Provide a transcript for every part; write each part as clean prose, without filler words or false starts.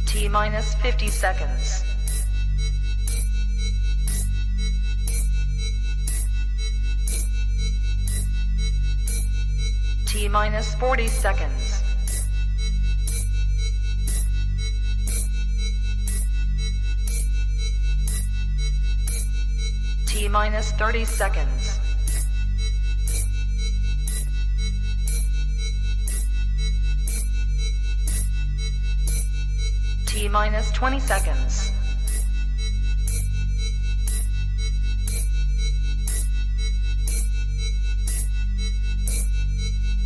T-minus 50 seconds. T-minus 40 seconds. T-minus 30 seconds. T-minus 20 seconds.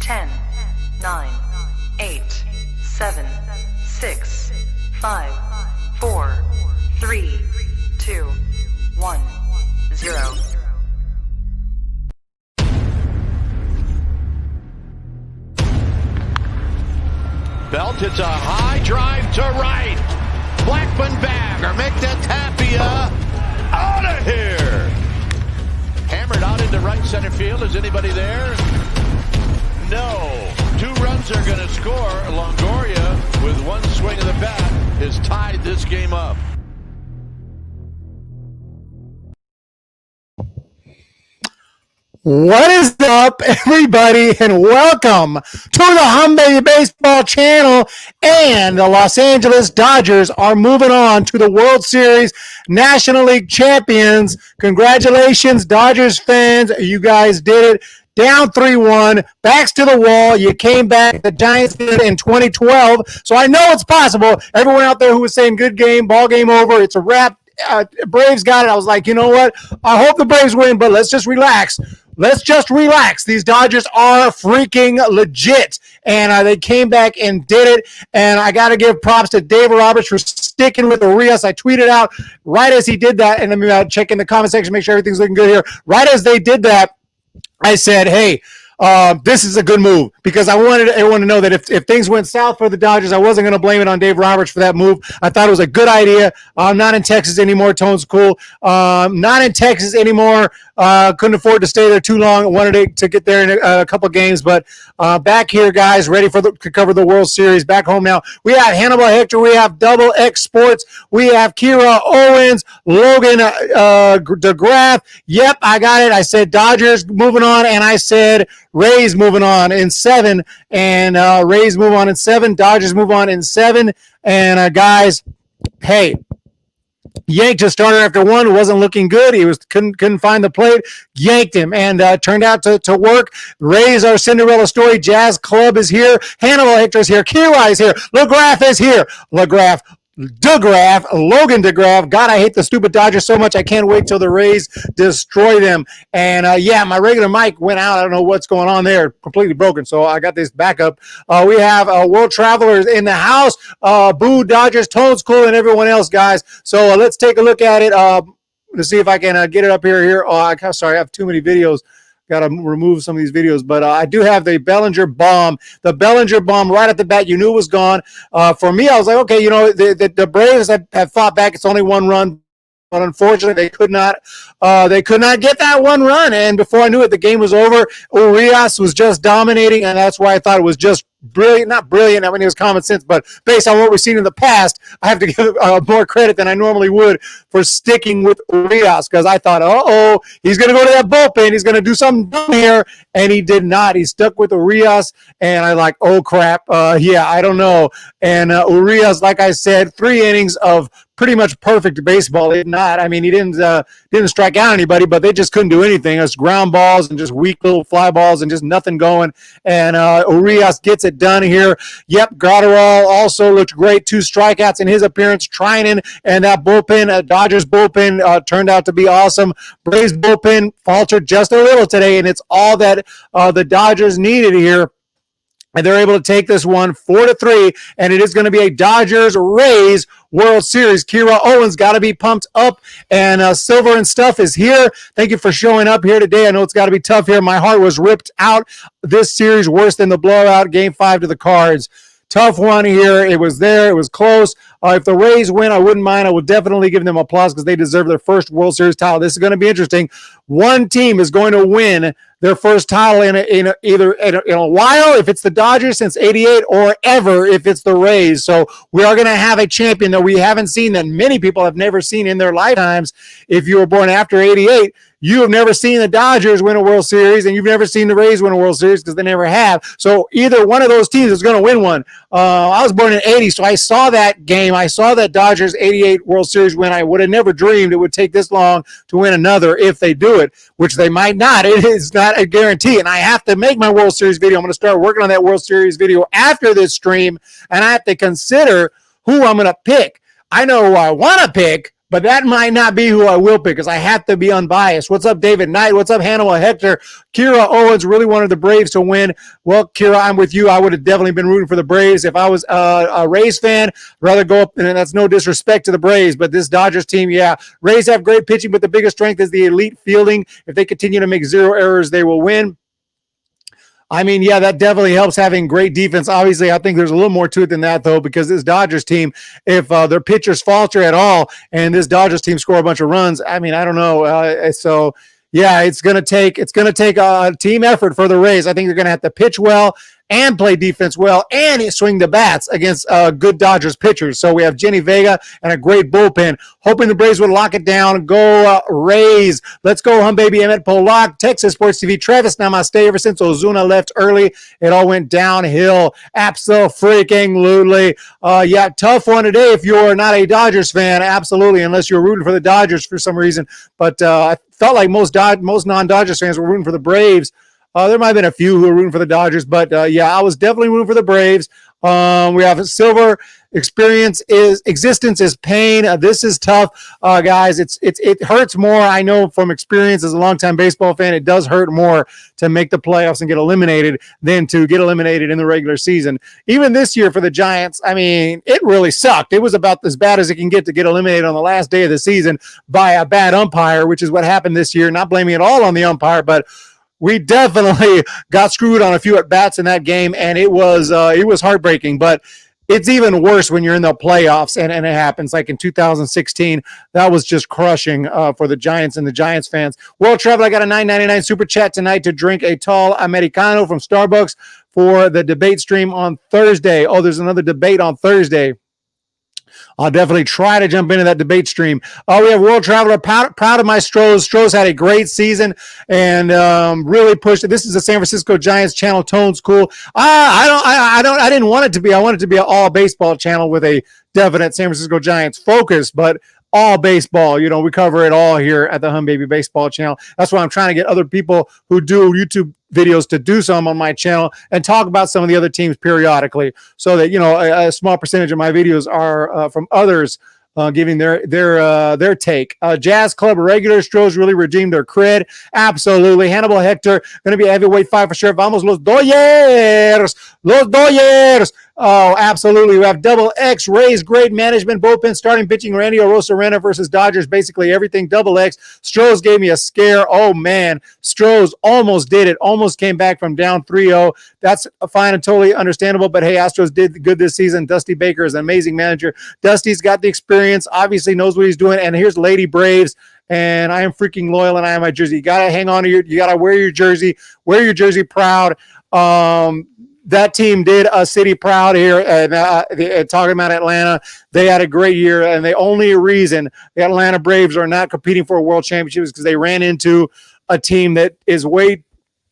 Ten, 9, 8, 7, 6, 5, 4, 3, 2, 1, 0. Belt hits a high drive to right. Blackman bag or make that Tapia out of here. Hammered out into right center field. Is anybody there? No. 2 runs are going to score. Longoria, with one swing of the bat, has tied this game up. What is up, everybody, and welcome to the Hum Baby Baseball channel. And the Los Angeles Dodgers are moving on to the World Series National League champions. Congratulations, Dodgers fans. You guys did it. Down 3-1, backs to the wall. You came back. The Giants did it in 2012. So I know it's possible. Everyone out there who was saying good game, ball game over, it's a wrap. Braves got it. I was like, you know what? I hope the Braves win, but let's just relax. Let's just relax. These Dodgers are freaking legit. And they came back and did it. And I got to give props to Dave Roberts for sticking with Urias. I tweeted out right as he did that. And I'm checking the comment section, make sure everything's looking good here. Right as they did that, I said, hey, this is a good move, because I wanted everyone to know that if things went south for the Dodgers, I wasn't going to blame it on Dave Roberts for that move. I thought it was a good idea. I'm not in Texas anymore. Tone's cool. Not in Texas anymore. Couldn't afford to stay there too long. Wanted to get there in a couple games, but back here, guys, ready to cover the World Series. Back home now. We have Hannibal Hector. We have Double X Sports. We have Kira Owens, Logan DeGraff. Yep, I got it. I said Dodgers moving on, and I said Rays moving on in 7, and Rays move on in 7. Dodgers move on in 7. And guys, hey, yanked his starter after 1. Wasn't looking good. He couldn't find the plate. Yanked him, and turned out to work. Rays are Cinderella story. Jazz Club is here. Hannibal Hector is here. Kira is here. LeGraff is here. Logan DeGraff. God, I hate the stupid Dodgers so much. I can't wait till the Rays destroy them. And yeah, my regular mic went out. I don't know what's going on there. Completely broken. So I got this backup. We have World Travelers in the house. Boo Dodgers, Tones Cool, and everyone else, guys. So let's take a look at it. Let's see if I can get it up here. Oh, sorry, I have too many videos. Got to remove some of these videos, but I do have the Bellinger bomb. The Bellinger bomb right at the bat. You knew it was gone. For me, I was like, okay, you know, the Braves have fought back. It's only 1 run, but unfortunately, they could not get that 1 run. And before I knew it, the game was over. Urias was just dominating, and that's why I thought it was just brilliant. Not brilliant, I mean, it was common sense, but based on what we've seen in the past, I have to give more credit than I normally would for sticking with Urias, because I thought, he's going to go to that bullpen. He's going to do something dumb here, and he did not. He stuck with Urias, and I like, oh, crap. Yeah, I don't know. And Urias, like I said, 3 innings of pretty much perfect baseball. He didn't strike out anybody, but they just couldn't do anything. It was ground balls and just weak little fly balls and just nothing going. And Urias gets it done here. Yep, Gratterall also looked great. 2 strikeouts in his appearance. Trinan and that bullpen, Dodgers bullpen, turned out to be awesome. Braves bullpen faltered just a little today, and it's all that the Dodgers needed here. And they're able to take this one 4-3, and it is going to be a Dodgers-Rays World Series. Kira Owens got to be pumped up, and Silver and Stuff is here. Thank you for showing up here today. I know it's got to be tough here. My heart was ripped out this series, worse than the blowout Game 5 to the Cards. Tough one here. It was there. It was close. If the Rays win, I wouldn't mind. I would definitely give them applause because they deserve their first World Series title. This is going to be interesting. One team is going to win their first title in a while, if it's the Dodgers since '88, or ever if it's the Rays. So we are going to have a champion that we haven't seen, that many people have never seen in their lifetimes. If you were born after '88, you have never seen the Dodgers win a World Series, and you've never seen the Rays win a World Series because they never have. So either one of those teams is going to win one. I was born in '80, so I saw that game. I saw that Dodgers '88 World Series win. I would have never dreamed it would take this long to win another if they do it, which they might not. It is not a guarantee, and I have to make my World Series video. I'm going to start working on that World Series video after this stream, and I have to consider who I'm going to pick. I know who I want to pick, but that might not be who I will pick because I have to be unbiased. What's up, David Knight? What's up, Hannibal Hector? Kira Owens really wanted the Braves to win. Well, Kira, I'm with you. I would have definitely been rooting for the Braves. If I was a Rays fan, I'd rather go up, and that's no disrespect to the Braves, but this Dodgers team, yeah. Rays have great pitching, but the biggest strength is the elite fielding. If they continue to make zero errors, they will win. I mean, yeah, that definitely helps having great defense. Obviously, I think there's a little more to it than that, though, because this Dodgers team, if their pitchers falter at all and this Dodgers team score a bunch of runs, I mean, I don't know. So, yeah, it's going to take a team effort for the Rays. I think they're going to have to pitch well and play defense well and swing the bats against good Dodgers pitchers. So we have Jenny Vega and a great bullpen. Hoping the Braves would lock it down. Go Rays. Let's go, hum baby. Emmett Pollock, Texas Sports TV. Travis Namaste. Ever since Ozuna left early, it all went downhill. Absolutely. Yeah, tough one today if you're not a Dodgers fan. Absolutely, unless you're rooting for the Dodgers for some reason. But I felt like most non-Dodgers fans were rooting for the Braves. There might have been a few who were rooting for the Dodgers, but yeah, I was definitely rooting for the Braves. We have Silver. Existence is pain. This is tough, guys. It hurts more. I know from experience as a longtime baseball fan, it does hurt more to make the playoffs and get eliminated than to get eliminated in the regular season. Even this year for the Giants, I mean, it really sucked. It was about as bad as it can get to get eliminated on the last day of the season by a bad umpire, which is what happened this year. Not blaming it all on the umpire, but we definitely got screwed on a few at-bats in that game, and it was heartbreaking. But it's even worse when you're in the playoffs and it happens. Like in 2016, that was just crushing for the Giants and the Giants fans. World Travel, I got a $9.99 super chat tonight to drink a tall Americano from Starbucks for the debate stream on Thursday. Oh, there's another debate on Thursday. I'll definitely try to jump into that debate stream. We have World Traveler, proud of my Stros. Stros had a great season and really pushed it. This is the San Francisco Giants channel. Tone's cool. I didn't want it to be. I wanted it to be an all baseball channel with a definite San Francisco Giants focus, but all baseball. You know, we cover it all here at the Hum Baby Baseball channel. That's why I'm trying to get other people who do YouTube videos to do some on my channel and talk about some of the other teams periodically, so that, you know, a small percentage of my videos are from others giving their take. Jazz Club regular Stros really redeemed their cred. Absolutely. Hannibal Hector going to be a heavyweight fight for sure. Vamos los Dodgers. Los Dodgers. Oh, absolutely. We have Double X, Rays, great management, bullpen, starting pitching, Randy Arozarena versus Dodgers, basically everything. Double X. Stros gave me a scare. Oh, man. Stros almost did it. Almost came back from down 3-0. That's fine and totally understandable, but hey, Astros did good this season. Dusty Baker is an amazing manager. Dusty's got the experience, obviously knows what he's doing, and here's Lady Braves. And I am freaking loyal, and I have my jersey. You got to hang on to you got to wear your jersey proud. That team did a city proud here, and talking about Atlanta, they had a great year, and the only reason the Atlanta Braves are not competing for a world championship is because they ran into a team that is way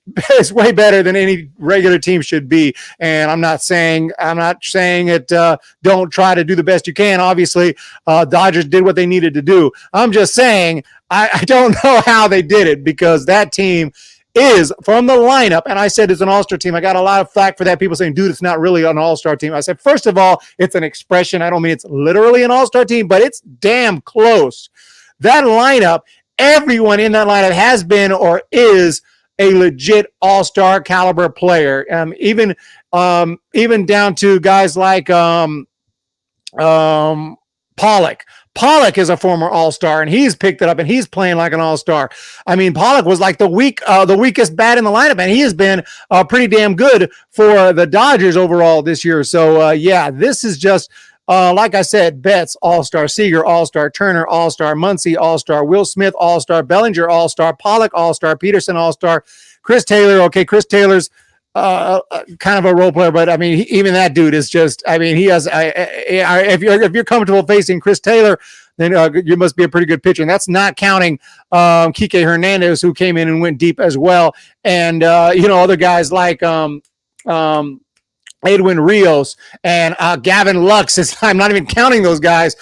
better than any regular team should be. And I'm not saying it. Don't try to do the best you can. Obviously, Dodgers did what they needed to do. I'm just saying I don't know how they did it, because that team is from the lineup, and I said it's an all-star team. I got a lot of flack for that. People saying, dude, it's not really an all-star team. I said, first of all, it's an expression. I don't mean it's literally an all-star team, but it's damn close. That lineup, everyone in that lineup has been or is a legit all-star caliber player. Even down to guys like Pollock. Pollock is a former all-star, and he's picked it up, and he's playing like an all-star. I mean, Pollock was like the weakest bat in the lineup, and he has been pretty damn good for the Dodgers overall this year. So, yeah, this is just Like I said, Betts, all-star, Seager, all-star, Turner, all-star, Muncy, all-star, Will Smith, all-star, Bellinger, all-star, Pollock, all-star, Peterson, all-star, Chris Taylor. Okay, Chris Taylor's kind of a role player, but I mean, even that dude is just, I mean, he has, if you're comfortable facing Chris Taylor, then you must be a pretty good pitcher. And that's not counting Kike Hernandez, who came in and went deep as well. And, other guys like Edwin Rios and Gavin Lux. I'm not even counting those guys.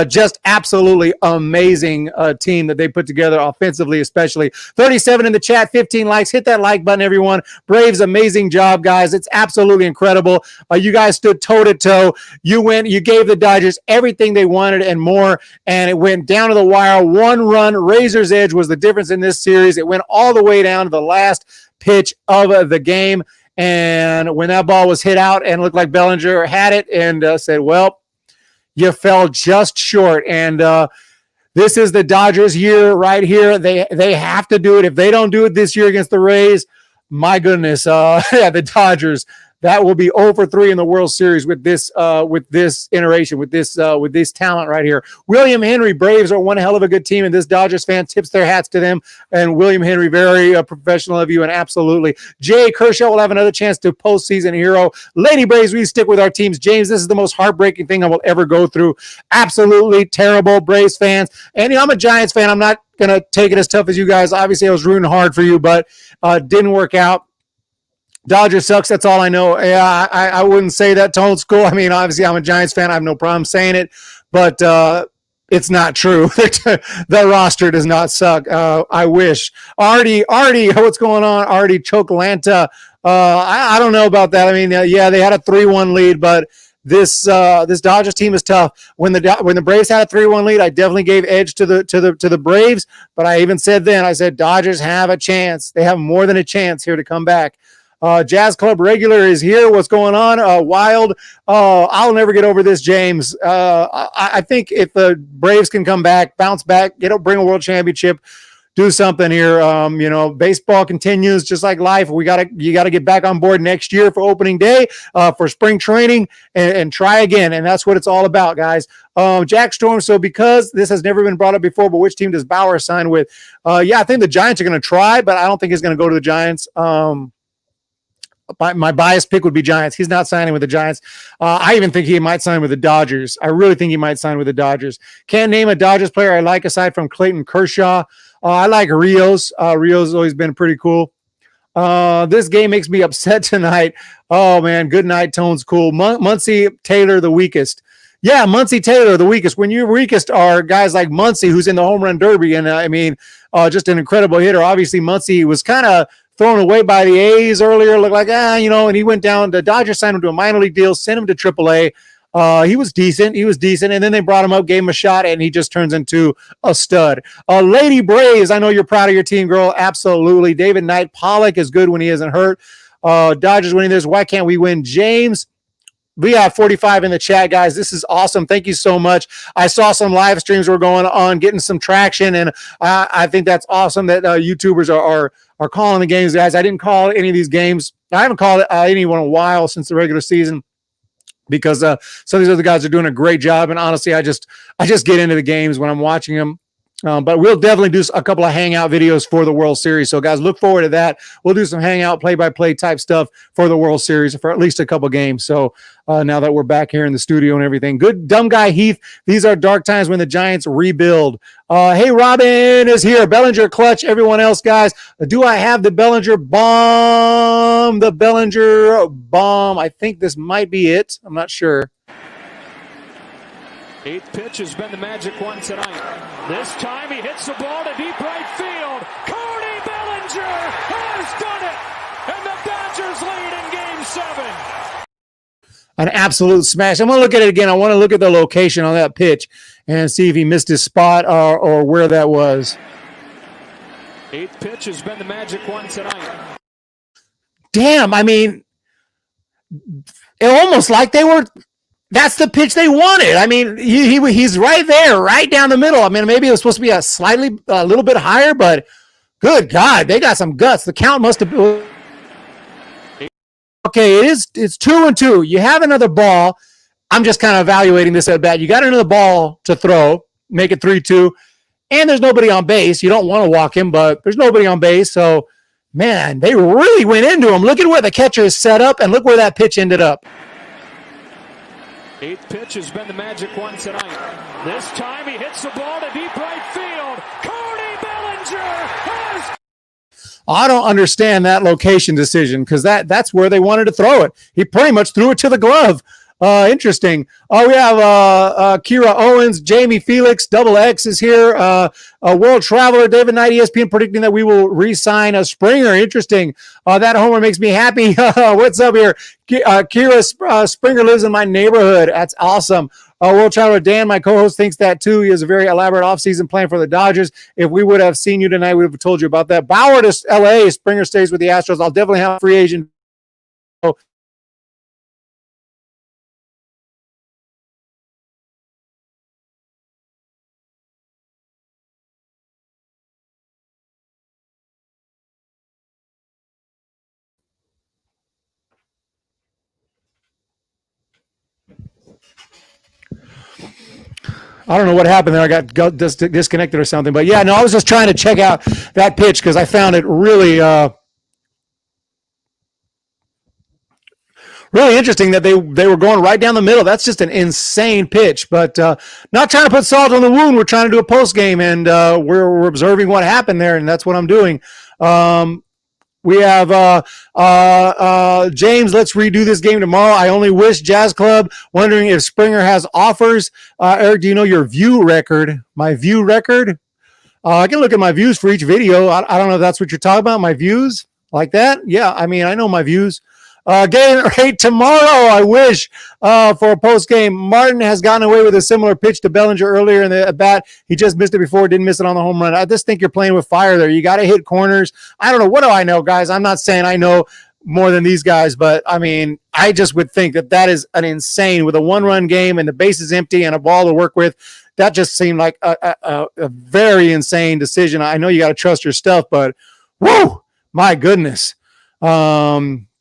Just absolutely amazing team that they put together offensively, especially. 37 in the chat, 15 likes. Hit that like button, everyone. Braves, amazing job, guys. It's absolutely incredible. You guys stood toe-to-toe. You gave the Dodgers everything they wanted and more, and it went down to the wire. One run, razor's edge was the difference in this series. It went all the way down to the last pitch of the game. And when that ball was hit out and looked like Bellinger had it and said, well, you fell just short. And this is the Dodgers year right here. They have to do it. If they don't do it this year against the Rays, my goodness, the Dodgers, that will be 0-3 in the World Series with this iteration, with this talent right here. William Henry, Braves are one hell of a good team, and this Dodgers fan tips their hats to them. And William Henry, very professional of you, and absolutely. Jay Kershaw will have another chance to postseason hero. Lady Braves, we stick with our teams. James, this is the most heartbreaking thing I will ever go through. Absolutely terrible, Braves fans. And I'm a Giants fan. I'm not going to take it as tough as you guys. Obviously, I was rooting hard for you, but didn't work out. Dodgers sucks. That's all I know. Yeah, I wouldn't say that to old school. I mean, obviously, I'm a Giants fan. I have no problem saying it, but it's not true. The roster does not suck. I wish. Artie, what's going on? Artie Chocolanta. I don't know about that. I mean, yeah, they had a 3-1 lead, but this Dodgers team is tough. When the Braves had a 3-1 lead, I definitely gave edge to the Braves. But I even said then, I said Dodgers have a chance. They have more than a chance here to come back. Jazz Club regular is here. What's going on? Wild. I'll never get over this, James. I think if the Braves can come back, bounce back, bring a world championship, do something here. Baseball continues just like life. You got to get back on board next year for opening day, for spring training, and try again. And that's what it's all about, guys. Jack Storm. So because this has never been brought up before, but which team does Bauer sign with? I think the Giants are going to try, but I don't think he's going to go to the Giants. My biased pick would be Giants. He's not signing with the Giants. I even think he might sign with the Dodgers. I really think he might sign with the Dodgers. Can't name a Dodgers player I like aside from Clayton Kershaw. I like Rios. Rios has always been pretty cool. This game makes me upset tonight. Oh, man. Good night. Tone's cool. Muncy, Taylor, the weakest. Yeah, Muncy, Taylor, the weakest. When your weakest are guys like Muncy, who's in the home run derby, and just an incredible hitter. Obviously, Muncy was kind of thrown away by the A's earlier, looked like, and he went down. The Dodgers signed him to a minor league deal, sent him to AAA. He was decent, and then they brought him up, gave him a shot, and he just turns into a stud. Lady Braves, I know you're proud of your team, girl. Absolutely. David Knight, Pollock is good when he isn't hurt. Dodgers winning this. Why can't we win? James, we have 45 in the chat, guys. This is awesome. Thank you so much. I saw some live streams were going on, getting some traction, and I think that's awesome that YouTubers are calling the games, guys. I didn't call any of these games. I haven't called anyone in a while since the regular season because some of these other guys are doing a great job, and honestly, I just get into the games when I'm watching them. But we'll definitely do a couple of hangout videos for the World Series. So, guys, look forward to that. We'll do some hangout play-by-play type stuff for the World Series for at least a couple games. So, now that we're back here in the studio and everything. Good, dumb guy Heath. These are dark times when the Giants rebuild. Hey, Robin is here. Bellinger clutch. Everyone else, guys. Do I have the Bellinger bomb? The Bellinger bomb. I think this might be it. I'm not sure. Eighth pitch has been the magic one tonight. This time he hits the ball to deep right field. Cody Bellinger has done it, and the Dodgers lead in Game 7. An absolute smash. I'm going to look at it again. I want to look at the location on that pitch and see if he missed his spot or where that was. Eighth pitch has been the magic one tonight. Damn, I mean, it almost like they were... That's the pitch they wanted. I mean, he's right there, right down the middle. I mean, maybe it was supposed to be a little bit higher, but good God, they got some guts. The count must have been okay. It's 2-2. You have another ball. I'm just kind of evaluating this at bat. You got another ball to throw, make it 3-2, and there's nobody on base. You don't want to walk him, but there's nobody on base. So, man, they really went into him. Look at where the catcher is set up, and look where that pitch ended up. 8th pitch has been the magic one tonight. This time he hits the ball to deep right field. Cody Bellinger has... I don't understand that location decision because that's where they wanted to throw it. He pretty much threw it to the glove. Interesting. We have Kira Owens, Jamie Felix, Double X is here. A World Traveler, David Knight, ESPN predicting that we will re-sign a Springer. Interesting. That homer makes me happy. What's up here? Kira Springer lives in my neighborhood. That's awesome. World Traveler Dan, my co-host, thinks that too. He has a very elaborate offseason plan for the Dodgers. If we would have seen you tonight, we would have told you about that. Bauer to LA, Springer stays with the Astros. I'll definitely have a free agent. I don't know what happened there. I got disconnected or something. But, yeah, no, I was just trying to check out that pitch because I found it really really interesting that they were going right down the middle. That's just an insane pitch. But not trying to put salt on the wound. We're trying to do a post game, and we're observing what happened there, and that's what I'm doing. We have James, let's redo this game tomorrow. I only wish Jazz Club, wondering if Springer has offers. Eric, do you know your view record? My view record? I can look at my views for each video. I don't know if that's what you're talking about, my views like that. Yeah, I mean, I know my views. Game rate tomorrow, I wish, for a post game. Martin has gotten away with a similar pitch to Bellinger earlier in the at bat. He just missed it before, didn't miss it on the home run. I just think you're playing with fire there. You got to hit corners. I don't know. What do I know, guys? I'm not saying I know more than these guys, but I mean, I just would think that is an insane with a 1-run game and the base is empty and a ball to work with. That just seemed like a very insane decision. I know you got to trust your stuff, but whoa, my goodness.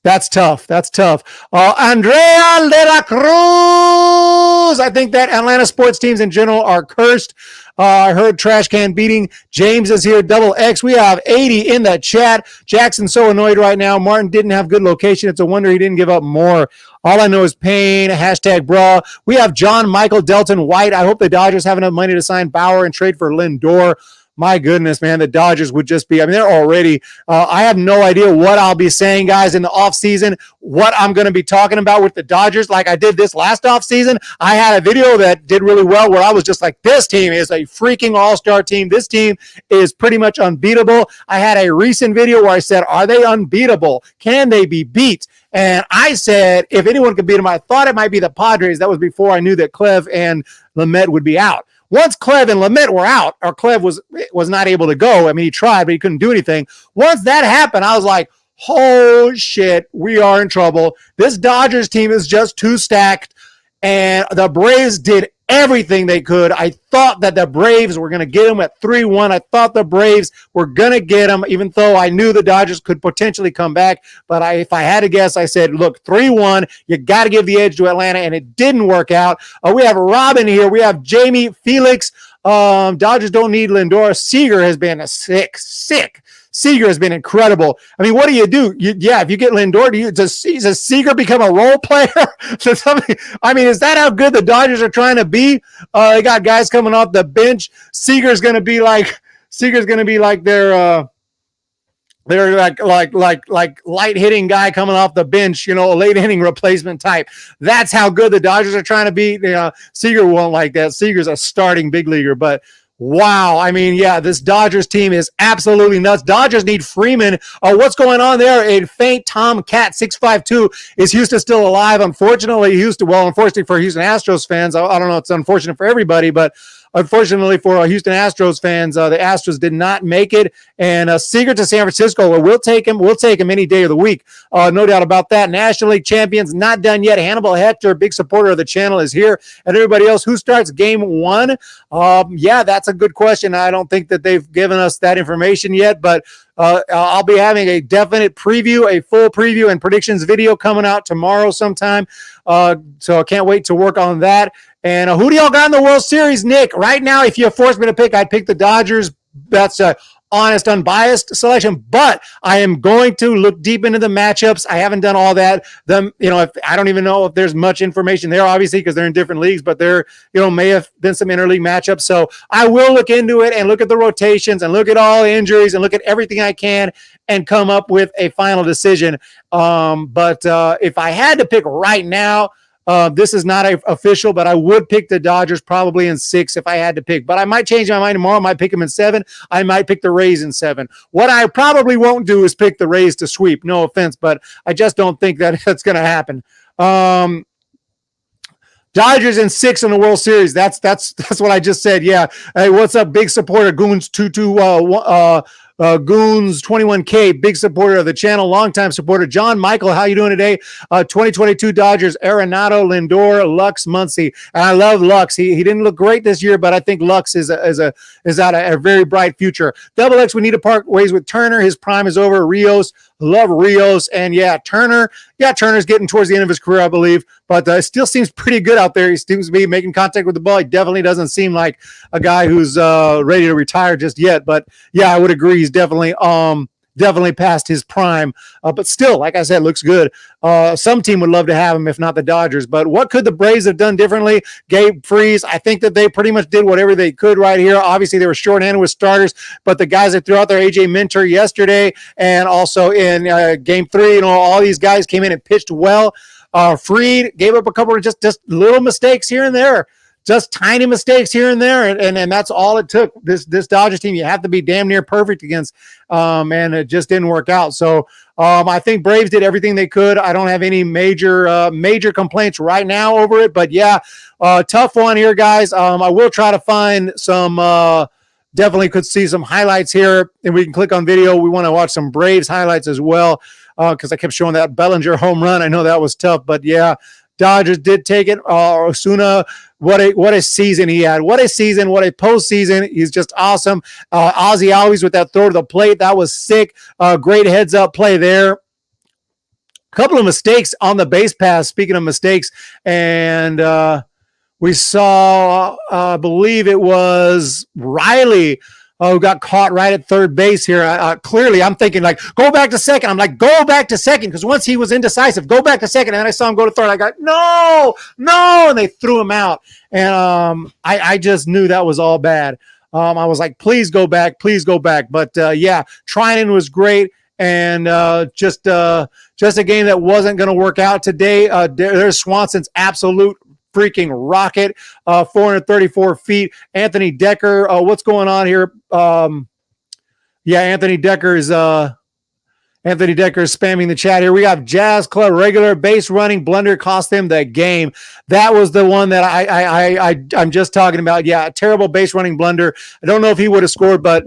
That's tough. That's tough. Andrea de la Cruz. I think that Atlanta sports teams in general are cursed. I heard trash can beating. James is here. Double X. We have 80 in the chat. Jackson's so annoyed right now. Martin didn't have good location. It's a wonder he didn't give up more. All I know is pain. Hashtag bra. We have John Michael Delton White. I hope the Dodgers have enough money to sign Bauer and trade for Lindor. My goodness, man, the Dodgers would just be, I mean, they're already, I have no idea what I'll be saying, guys, in the offseason, what I'm going to be talking about with the Dodgers like I did this last offseason. I had a video that did really well where I was just like, this team is a freaking all-star team. This team is pretty much unbeatable. I had a recent video where I said, are they unbeatable? Can they be beat? And I said, if anyone could beat them, I thought it might be the Padres. That was before I knew that Clev and Lamet would be out. Once Clev and Lamet were out, or Clev was not able to go. I mean, he tried, but he couldn't do anything. Once that happened, I was like, oh, shit, we are in trouble. This Dodgers team is just too stacked, and the Braves did everything they could. I thought that the Braves were going to get them at 3-1. I thought the Braves were going to get them, even though I knew the Dodgers could potentially come back. But if I had to guess, I said, look, 3-1, you got to give the edge to Atlanta, and it didn't work out. We have Robin here. We have Jamie Felix. Dodgers don't need Lindor. Seager has been sick. Seager has been incredible. I mean, what do? If you get Lindor, does Seager become a role player? I mean, is that how good the Dodgers are trying to be? They got guys coming off the bench. Seager's going to be like their light hitting guy coming off the bench, a late inning replacement type. That's how good the Dodgers are trying to be. Seager won't like that. Seager's a starting big leaguer, but wow. I mean, yeah, this Dodgers team is absolutely nuts. Dodgers need Freeman. What's going on there? A faint Tom Cat 652. Is Houston still alive? Unfortunately, unfortunately for Houston Astros fans, I don't know. It's unfortunate for everybody, but unfortunately for Houston Astros fans, the Astros did not make it. And Seager to San Francisco, we'll take him. We'll take him any day of the week. No doubt about that. National League champions, not done yet. Hannibal Hector, big supporter of the channel, is here. And everybody else, who starts game 1? Yeah, that's a good question. I don't think that they've given us that information yet, but I'll be having a definite preview, a full preview and predictions video coming out tomorrow sometime. So I can't wait to work on that. And who do y'all got in the World Series, Nick? Right now, if you forced me to pick, I'd pick the Dodgers. That's a honest, unbiased selection, but I am going to look deep into the matchups. I haven't done all that. If I don't even know if there's much information there, obviously, because they're in different leagues, but there, may have been some interleague matchups. So I will look into it and look at the rotations and look at all the injuries and look at everything I can and come up with a final decision. But if I had to pick right now, this is not official, but I would pick the Dodgers probably in 6 if I had to pick. But I might change my mind tomorrow. I might pick them in 7. I might pick the Rays in 7. What I probably won't do is pick the Rays to sweep. No offense, but I just don't think that that's going to happen. Dodgers in 6 in the World Series. That's what I just said. Yeah. Hey, what's up, big supporter Goons 221? Goons 21K, big supporter of the channel, longtime supporter. John Michael, how you doing today? 2022 Dodgers, Arenado, Lindor, Lux, Muncy. And I love Lux. He didn't look great this year, but I think Lux is out a very bright future. Double X, we need to part ways with Turner. His prime is over. Rios, love Rios. And Turner's getting towards the end of his career, I believe, but still seems pretty good out there. He seems to be making contact with the ball. He definitely doesn't seem like a guy who's ready to retire just yet. But yeah, I would agree. He's definitely past his prime, but still, like I said, looks good. Some team would love to have him, if not the Dodgers. But what could the Braves have done differently? Gabe Freese, I think that they pretty much did whatever they could right here. Obviously, they were shorthanded with starters, but the guys that threw out there, AJ Minter yesterday, and also in Game 3, all these guys came in and pitched well. Fried gave up a couple of just little mistakes here and there. Just tiny mistakes here and there, and that's all it took. This Dodgers team, you have to be damn near perfect against, and it just didn't work out. So I think Braves did everything they could. I don't have any major complaints right now over it, but yeah, tough one here, guys. I will try to find some. Definitely could see some highlights here, and we can click on video. We want to watch some Braves highlights as well, because I kept showing that Bellinger home run. I know that was tough, but yeah. Dodgers did take it. Osuna, what a season he had. What a season. What a postseason. He's just awesome. Ozzie Albies with that throw to the plate. That was sick. Great heads-up play there. A couple of mistakes on the base pass, speaking of mistakes. And we saw, I believe it was Riley, who got caught right at third base here. Clearly, I'm thinking, go back to second. I'm like, go back to second, because once he was indecisive, go back to second. And then I saw him go to third. I got, no, and they threw him out. And I just knew that was all bad. I was like, please go back. But, yeah, Trinan was great. And just a game that wasn't going to work out today. There's Swanson's absolute freaking rocket, 434 feet. Anthony Decker, what's going on here? Anthony Decker is spamming the chat here. We got Jazz Club regular base running blunder cost them the game. That was the one that I'm just talking about. Yeah, a terrible base running blunder. I don't know if he would have scored, but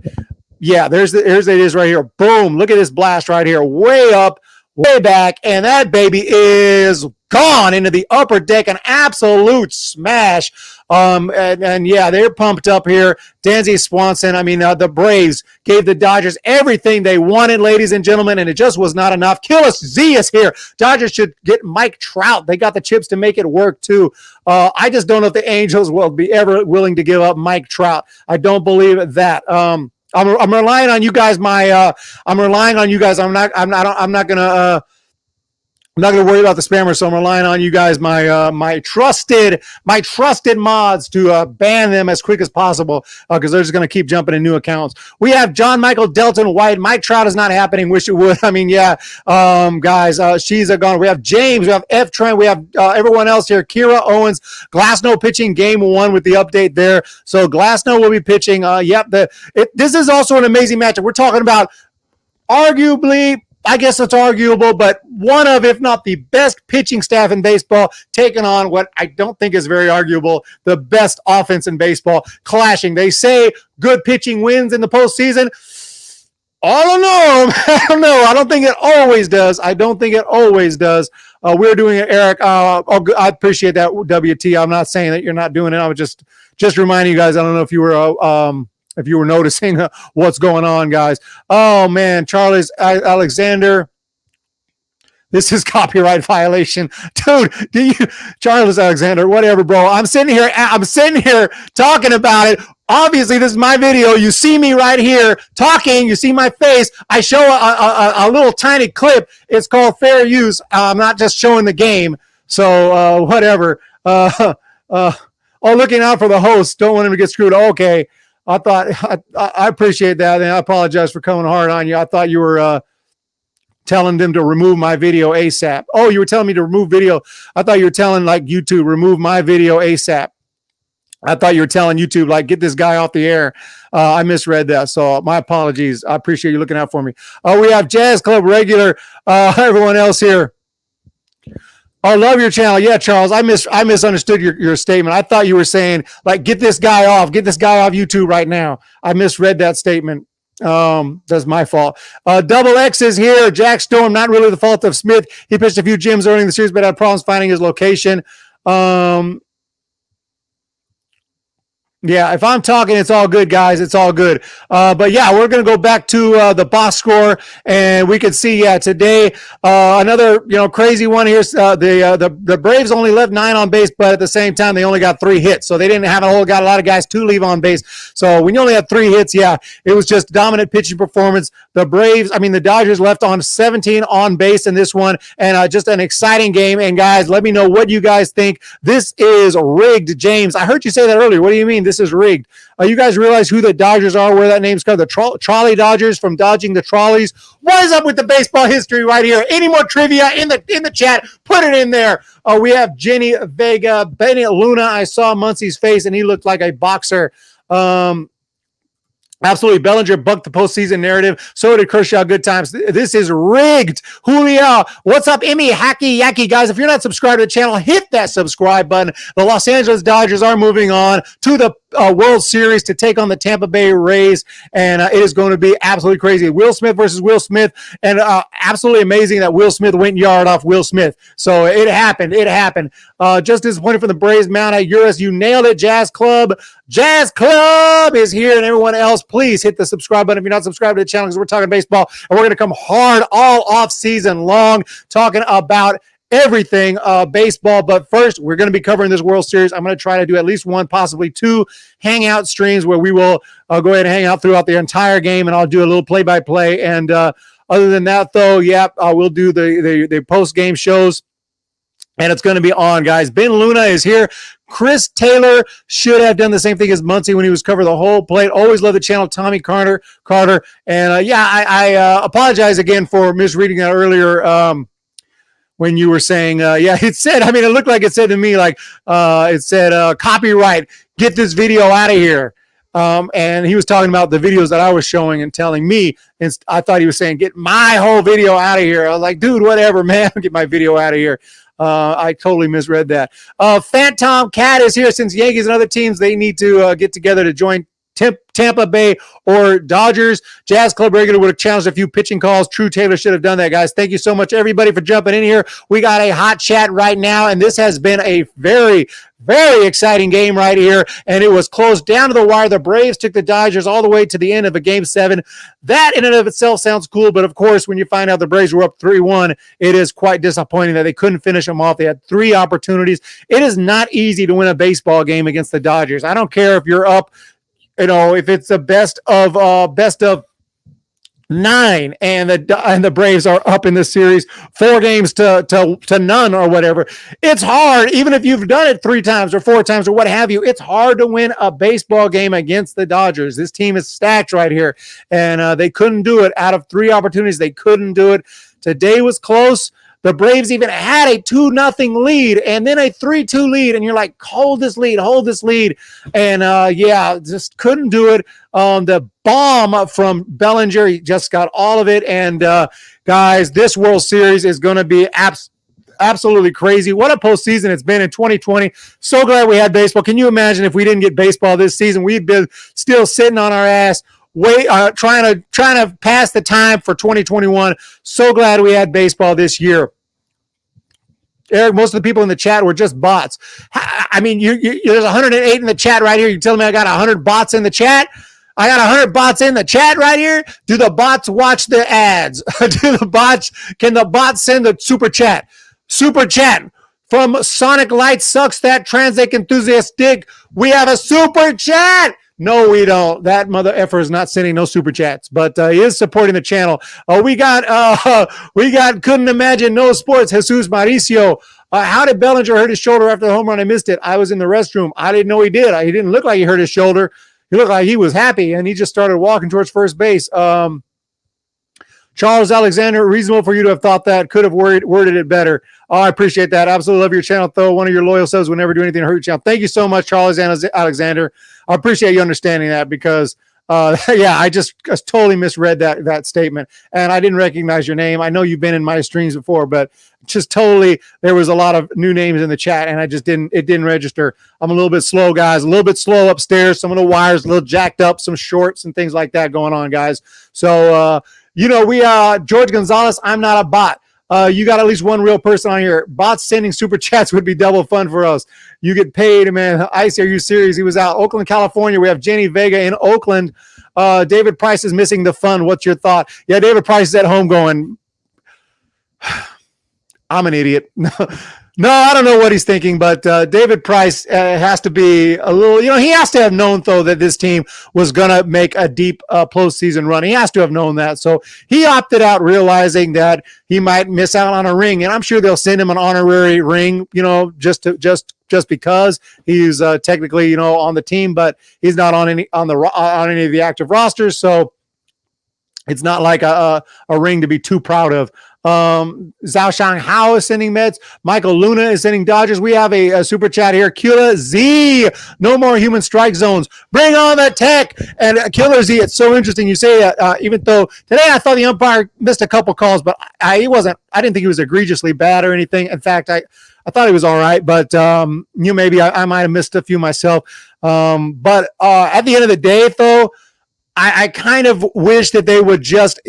yeah, here's it is right here. Boom! Look at this blast right here, way up, way back, and that baby is gone into the upper deck, an absolute smash. And yeah, they're pumped up here. Dansby Swanson, the Braves gave the Dodgers everything they wanted, ladies and gentlemen, and it just was not enough. Killis Z is here. Dodgers should get Mike Trout. They got the chips to make it work too. I just don't know if the Angels will be ever willing to give up Mike Trout. I don't believe that. I'm relying on you guys. I'm relying on you guys. I'm not gonna worry about the spammers, so I'm relying on you guys, my trusted mods, to ban them as quick as possible, because they're just going to keep jumping in new accounts. We have John Michael, Delton White. Mike Trout is not happening. Wish it would. Guys, she's gone. We have James. We have F. Trent. We have everyone else here. Kira Owens. Glasnow pitching game 1 with the update there. So Glasnow will be pitching. This is also an amazing matchup. We're talking about arguably, I guess it's arguable, but one of, if not the best pitching staff in baseball, taking on what I don't think is very arguable, the best offense in baseball, clashing. They say good pitching wins in the postseason. I don't know. I don't think it always does. We're doing it, Eric. I appreciate that, WT. I'm not saying that you're not doing it. I was just reminding you guys. I don't know if you were if you were noticing what's going on, guys. Oh, man, Charles Alexander. This is copyright violation. Dude, Charles Alexander, whatever, bro. I'm sitting here talking about it. Obviously, this is my video. You see me right here talking. You see my face. I show a little tiny clip. It's called fair use. I'm not just showing the game. So, whatever. Looking out for the host. Don't want him to get screwed. Okay. I appreciate that. And I apologize for coming hard on you. I thought you were, telling them to remove my video ASAP. Oh, you were telling me to remove video. I thought you were telling like YouTube, remove my video ASAP. I thought you were telling YouTube, like, get this guy off the air. I misread that. So my apologies. I appreciate you looking out for me. We have Jazz Club regular. Everyone else here. I love your channel. Yeah, Charles, I misunderstood your statement. I thought you were saying, like, get this guy off YouTube right now. I misread that statement. That's my fault. Double X is here. Jack Storm, not really the fault of Smith. He pitched a few gyms early in the series, but had problems finding his location. Yeah, if I'm talking, it's all good, guys. It's all good. But yeah, we're going to go back to the box score, and we can see, today, another, crazy one here. The Braves only left 9 on base, but at the same time, they only got 3 hits. So they didn't have got a lot of guys to leave on base. So when you only have 3 hits, yeah, it was just dominant pitching performance. The Dodgers left on 17 on base in this one, and just an exciting game. And guys, let me know what you guys think. This is rigged, James. I heard you say that earlier. What do you mean? This is rigged. You guys realize who the Dodgers are, where that name's come? The Trolley Dodgers, from dodging the trolleys. What is up with the baseball history right here? Any more trivia in the chat? Put it in there. We have Jenny Vega, Benny Luna. I saw Muncie's face, and he looked like a boxer. Absolutely. Bellinger bucked the postseason narrative. So did Kershaw. Good times. This is rigged. Julio. What's up, Emmy? Hacky Yacky. Guys, if you're not subscribed to the channel, hit that subscribe button. The Los Angeles Dodgers are moving on to the World Series to take on the Tampa Bay Rays, and it is going to be absolutely crazy. Will Smith versus Will Smith, and absolutely amazing that Will Smith went yard off Will Smith. So it happened. Just disappointed for the Braves. Mount at Urus, you nailed it. Jazz Club is here, and everyone else, please hit the subscribe button if you're not subscribed to the channel, because we're talking baseball, and we're going to come hard all off season long talking about everything baseball. But first, we're going to be covering this World Series. I'm going to try to do at least 1, possibly 2 hangout streams where we will go ahead and hang out throughout the entire game, and I'll do a little play-by-play. And other than that, though, we'll do the post-game shows, and it's going to be on, guys. Ben Luna is here. Chris Taylor should have done the same thing as Muncie when he was covering the whole plate. Always love the channel, Tommy Carter. And I apologize again for misreading that earlier. When you were saying, it said, it looked like it said to me, like, it said, copyright, get this video out of here. And he was talking about the videos that I was showing and telling me, and I thought he was saying, get my whole video out of here. I was like, dude, whatever, man, get my video out of here. I totally misread that. Phantom Cat is here. Since Yankees and other teams, they need to get together to join Tampa Bay or Dodgers. Jazz Club regular would have challenged a few pitching calls. True Taylor should have done that, guys. Thank you so much, everybody, for jumping in here. We got a hot chat right now, and this has been a very, very exciting game right here, and it was close down to the wire. The Braves took the Dodgers all the way to the end of a Game 7. That in and of itself sounds cool, but of course, when you find out the Braves were up 3-1, it is quite disappointing that they couldn't finish them off. They had 3 opportunities. It is not easy to win a baseball game against the Dodgers. I don't care if you're up, if it's the best of 9 and the Braves are up in the series 4 games to none or whatever. It's hard, even if you've done it 3 times or 4 times or what have you. It's hard to win a baseball game against the Dodgers. This team is stacked right here, and they couldn't do it. Out of 3 opportunities, they couldn't do it. Today was close. The Braves even had a 2-0 lead and then a 3-2 lead. And you're like, hold this lead. And just couldn't do it. The bomb from Bellinger, he just got all of it. And guys, this World Series is going to be absolutely crazy. What a postseason it's been in 2020. So glad we had baseball. Can you imagine if we didn't get baseball this season? We'd been still sitting on our ass, trying to pass the time for 2021. So glad we had baseball this year. Eric, most of the people in the chat were just bots. There's 108 in the chat right here. You're telling me I got 100 bots in the chat? I got 100 bots in the chat right here. Do the bots watch the ads? Can the bots send the super chat? Super chat from Sonic Light Sucks That Translate Enthusiast Dig. We have a super chat. No, we don't. That mother effer is not sending no super chats, but he is supporting the channel. We got Couldn't Imagine No Sports. Jesus Mauricio. How did Bellinger hurt his shoulder after the home run? I missed it. I was in the restroom. I didn't know he did. He didn't look like he hurt his shoulder. He looked like he was happy, and he just started walking towards first base. Charles Alexander, reasonable for you to have thought that. Could have worded it better. Oh, I appreciate that. Absolutely love your channel, though. One of your loyal subs would never do anything to hurt your channel. Thank you so much, Charles Alexander. I appreciate you understanding that because, I just totally misread that statement, and I didn't recognize your name. I know you've been in my streams before, but just totally, there was a lot of new names in the chat, and it didn't register. I'm a little bit slow, guys, a little bit slow upstairs. Some of the wires a little jacked up, some shorts and things like that going on, guys. So, George Gonzalez, I'm not a bot. You got at least one real person on here. Bots sending super chats would be double fun for us. You get paid, man. Icy, are you serious? He was out. Oakland, California. We have Jenny Vega in Oakland. David Price is missing the fun. What's your thought? Yeah, David Price is at home going, I'm an idiot. No, I don't know what he's thinking, but David Price has to be a little, he has to have known, though, that this team was going to make a deep postseason run. He has to have known that. So he opted out realizing that he might miss out on a ring, and I'm sure they'll send him an honorary ring, just because he's technically, on the team, but he's not on any of the active rosters. So it's not like a ring to be too proud of. Zhao Shang Hao is sending Mets. Michael Luna is sending Dodgers. We have a super chat here. Killer Z, no more human strike zones. Bring on the tech. And Killer Z, it's so interesting you say that. Even though today I thought the umpire missed a couple calls, but I didn't think he was egregiously bad or anything. In fact, I thought he was all right, but maybe I might have missed a few myself. But at the end of the day, though, I kind of wish that they would just,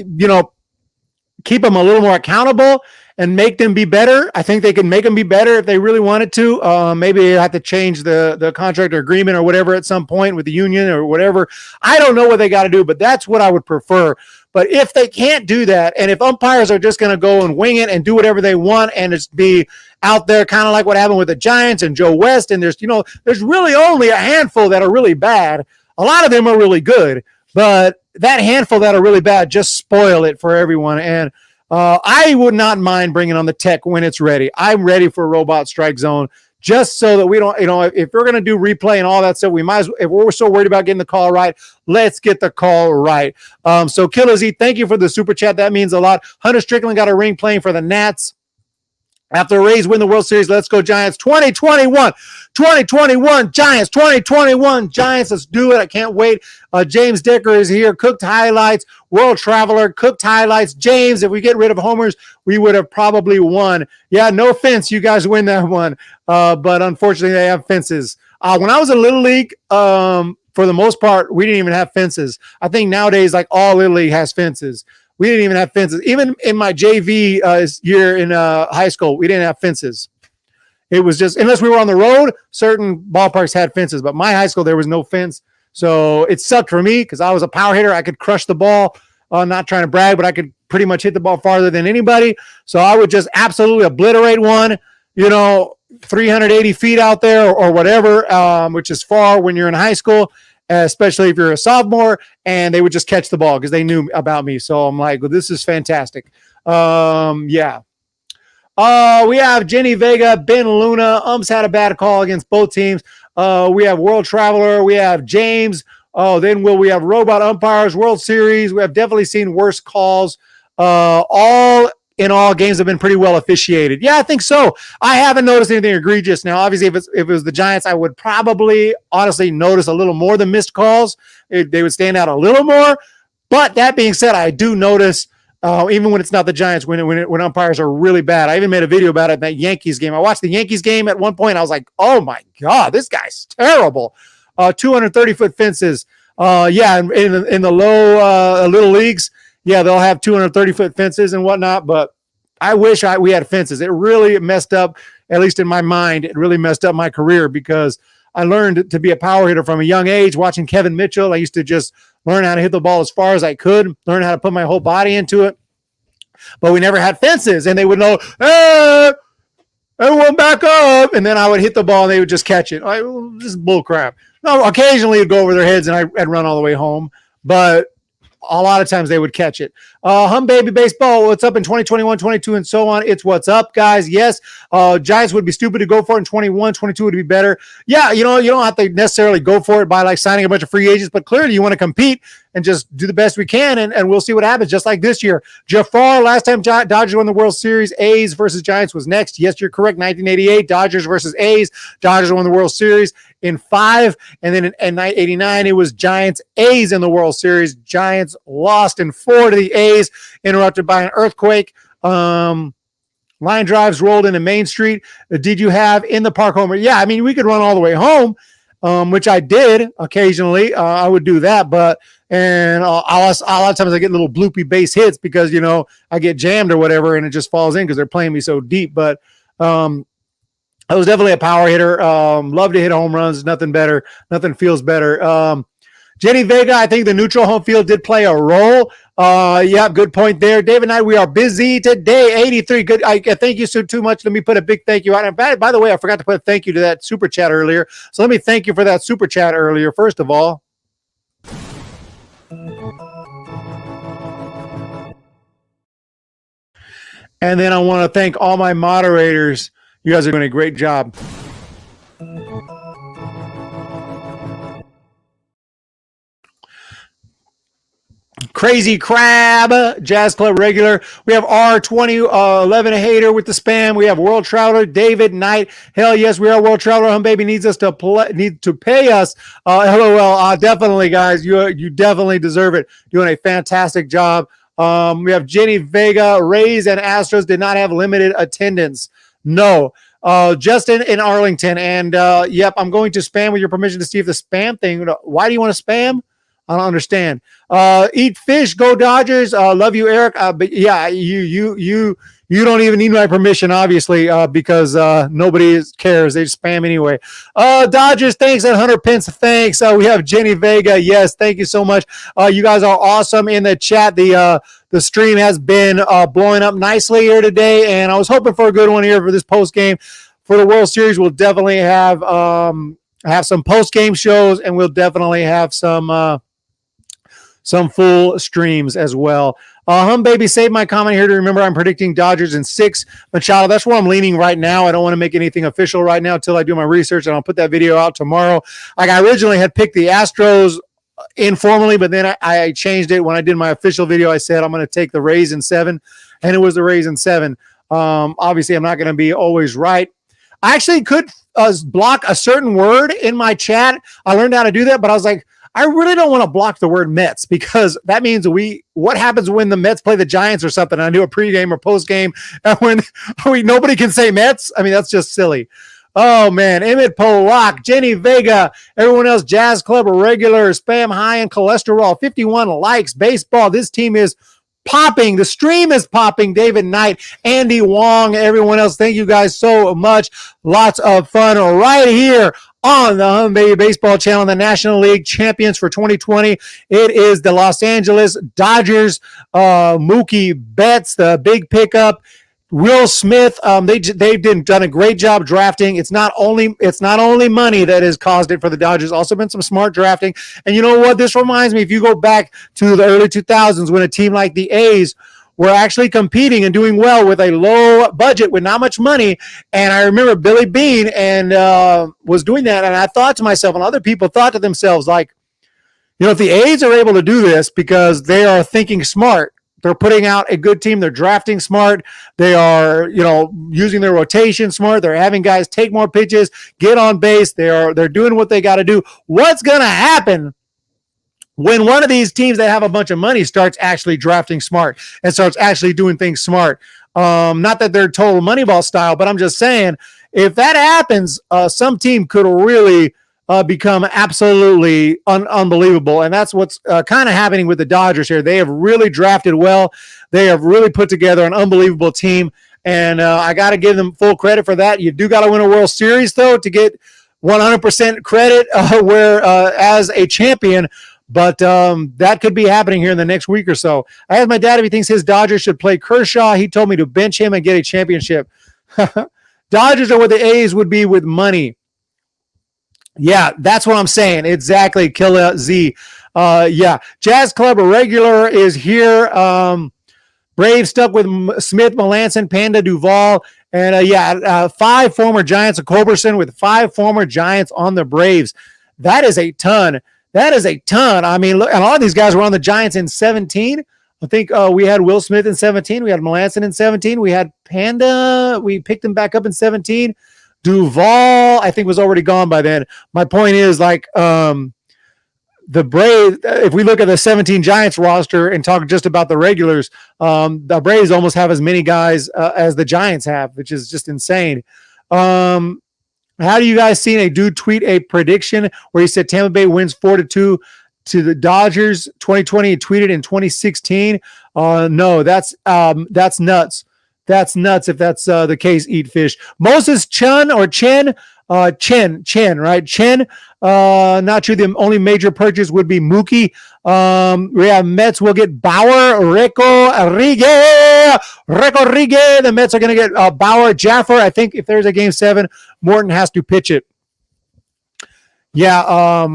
keep them a little more accountable and make them be better. I think they can make them be better if they really wanted to. Maybe they have to change the contract or agreement or whatever at some point with the union or whatever. I don't know what they got to do, but that's what I would prefer. But if they can't do that, and if umpires are just going to go and wing it and do whatever they want and just be out there kind of like what happened with the Giants and Joe West, and there's really only a handful that are really bad. A lot of them are really good, but that handful that are really bad just spoil it for everyone. And I would not mind bringing on the tech when it's ready. I'm ready for a robot strike zone just so that we don't, if we're going to do replay and all that stuff, we might as well, if we're so worried about getting the call right, let's get the call right. So Killer Z, thank you for the super chat. That means a lot. Hunter Strickland got a ring playing for the Nats. After the Rays win the World Series, let's go Giants. 2021 Giants, 2021 Giants. Let's do it. I can't wait. James Decker is here. Cooked highlights. World Traveler. Cooked highlights. James, if we get rid of homers, we would have probably won. Yeah, no fence. You guys win that one. But unfortunately, they have fences. When I was in Little League, for the most part, we didn't even have fences. I think nowadays, like all Little League has fences. We didn't even have fences. Even in my JV year in high school, we didn't have fences. It was just, unless we were on the road, certain ballparks had fences. But my high school, there was no fence. So it sucked for me because I was a power hitter. I could crush the ball. Not trying to brag, but I could pretty much hit the ball farther than anybody. So I would just absolutely obliterate one, 380 feet out there or whatever, which is far when you're in high school. Especially if you're a sophomore, and they would just catch the ball because they knew about me. So I'm like, well, this is fantastic. Yeah. We have Jenny Vega, Ben Luna. Umps had a bad call against both teams. We have World Traveler. We have James. Then we have robot umpires, World Series. We have definitely seen worse calls. All in all, games have been pretty well officiated. Yeah, I think so. I haven't noticed anything egregious. Now, obviously, if it was the Giants, I would probably honestly notice a little more than missed calls. They would stand out a little more. But that being said, I do notice, even when it's not the Giants, when umpires are really bad. I even made a video about it in that Yankees game. I watched the Yankees game at one point. I was like, oh, my God, this guy's terrible. 230-foot fences. Yeah, in the low little leagues, yeah, they'll have 230-foot fences and whatnot, but I wish we had fences. It really messed up, at least in my mind, it really messed up my career because I learned to be a power hitter from a young age, watching Kevin Mitchell. I used to just learn how to hit the ball as far as I could, learn how to put my whole body into it. But we never had fences, and they would know, hey, everyone back up. And then I would hit the ball, and they would just catch it. This is bull crap. No, occasionally it'd go over their heads, and I'd run all the way home. But a lot of times they would catch it. Hum Baby Baseball, what's up in 2021, 22, and so on? It's what's up, guys. Yes, Giants would be stupid to go for it in 21, 22 would be better. Yeah, you don't have to necessarily go for it by like signing a bunch of free agents, but clearly you want to compete and just do the best we can, and we'll see what happens, just like this year. Jafar, last time Dodgers won the World Series, A's versus Giants was next. Yes, you're correct, 1988, Dodgers versus A's. Dodgers won the World Series in 5, and then in 1989, it was Giants-A's in the World Series. Giants lost in 4 to the A's, interrupted by an earthquake. Line drives rolled into Main Street. Did you have in the park homer? Yeah, I mean, we could run all the way home, which I did occasionally. I would do that, but a lot of times I get little bloopy base hits because, I get jammed or whatever, and it just falls in because they're playing me so deep. But I was definitely a power hitter. Love to hit home runs. Nothing better. Nothing feels better. Jenny Vega, I think the neutral home field did play a role. Yeah, good point there. David Knight, we are busy today. 83. Good. I thank you so too much. Let me put a big thank you out. And by the way, I forgot to put a thank you to that super chat earlier. So let me thank you for that super chat earlier, first of all. And then I want to thank all my moderators. You guys are doing a great job. Crazy Crab, Jazz Club regular. We have R2011 a hater with the spam. We have World Traveler, David Knight. Hell yes, we are World Traveler. Hum Baby needs us to pay us. LOL. Definitely, guys. You definitely deserve it. Doing a fantastic job. We have Jenny Vega. Rays and Astros did not have limited attendance. No. Justin in Arlington. And yep, I'm going to spam with your permission to see if the spam thing. Why do you want to spam? I don't understand. Eat fish, go Dodgers. Love you, Eric. But yeah, you don't even need my permission, obviously, because nobody cares. They just spam anyway. Dodgers, thanks. And Hunter Pence, thanks. We have Jenny Vega. Yes, thank you so much. You guys are awesome in the chat. The stream has been blowing up nicely here today, and I was hoping for a good one here for this post game for the World Series. We'll definitely have some post game shows, and we'll definitely have some full streams as well. Hum Baby, save my comment here to remember I'm predicting Dodgers in 6. Machado, that's where I'm leaning right now. I don't want to make anything official right now until I do my research, and I'll put that video out tomorrow. Like I originally had picked the Astros informally, but then I changed it. When I did my official video, I said I'm going to take the Rays in 7, and it was the Rays in 7. Obviously, I'm not going to be always right. I actually could block a certain word in my chat. I learned how to do that, but I was like, I really don't want to block the word Mets because that means what happens when the Mets play the Giants or something? I do a pregame or postgame, and when nobody can say Mets. I mean, that's just silly. Oh man, Emmett Pollock, Jenny Vega, everyone else, Jazz Club regular, spam high in cholesterol, 51 likes, baseball. This team is popping. The stream is popping. David Knight, Andy Wong, everyone else. Thank you guys so much. Lots of fun right here on the Hum Baby Baseball channel, the National League champions for 2020. It is the Los Angeles Dodgers. Mookie Betts, the big pickup. Will Smith, they've done a great job drafting. It's not only money that has caused it for the Dodgers. Also been some smart drafting. And you know what? This reminds me, if you go back to the early 2000s when a team like the A's were actually competing and doing well with a low budget with not much money. And I remember Billy Beane was doing that. And I thought to myself, and other people thought to themselves, like, if the A's are able to do this because they are thinking smart, they're putting out a good team. They're drafting smart. They are, using their rotation smart. They're having guys take more pitches, get on base. They're doing what they got to do. What's going to happen when one of these teams that have a bunch of money starts actually drafting smart and starts actually doing things smart? Not that they're total Moneyball style, but I'm just saying, if that happens, some team could really become absolutely unbelievable. And that's what's kind of happening with the Dodgers here. They have really drafted well. They have really put together an unbelievable team. And I got to give them full credit for that. You do got to win a World Series, though, to get 100% credit where as a champion, but that could be happening here in the next week or so. I asked my dad if he thinks his Dodgers should play Kershaw. He told me to bench him and get a championship. Dodgers are what the A's would be with money. Yeah, that's what I'm saying. Exactly. Killer Z. Yeah. Jazz Club regular is here. Braves stuck with Smith, Melanson, Panda, Duvall. And 5 former Giants of Culberson with 5 former Giants on the Braves. That is a ton. That is a ton. I mean, look, a lot of these guys were on the Giants in 17. I think we had Will Smith in 17. We had Melanson in 17. We had Panda. We picked him back up in 17. Duvall, I think, was already gone by then. My point is, like, the Braves, if we look at the 17 Giants roster and talk just about the regulars, the Braves almost have as many guys as the Giants have, which is just insane. How do you guys see a dude tweet a prediction where he said Tampa Bay wins 4-2 to the Dodgers 2020? He tweeted in 2016. No, that's nuts. That's nuts if that's the case. Eat fish. Moses Chen or Chen, Chen, right? Chen. Not sure. The only major purchase would be Mookie. We have Mets will get Bauer, Rico Rigue. The Mets are going to get Bauer, Jaffer. I think if there's a game 7, Morton has to pitch it. Yeah.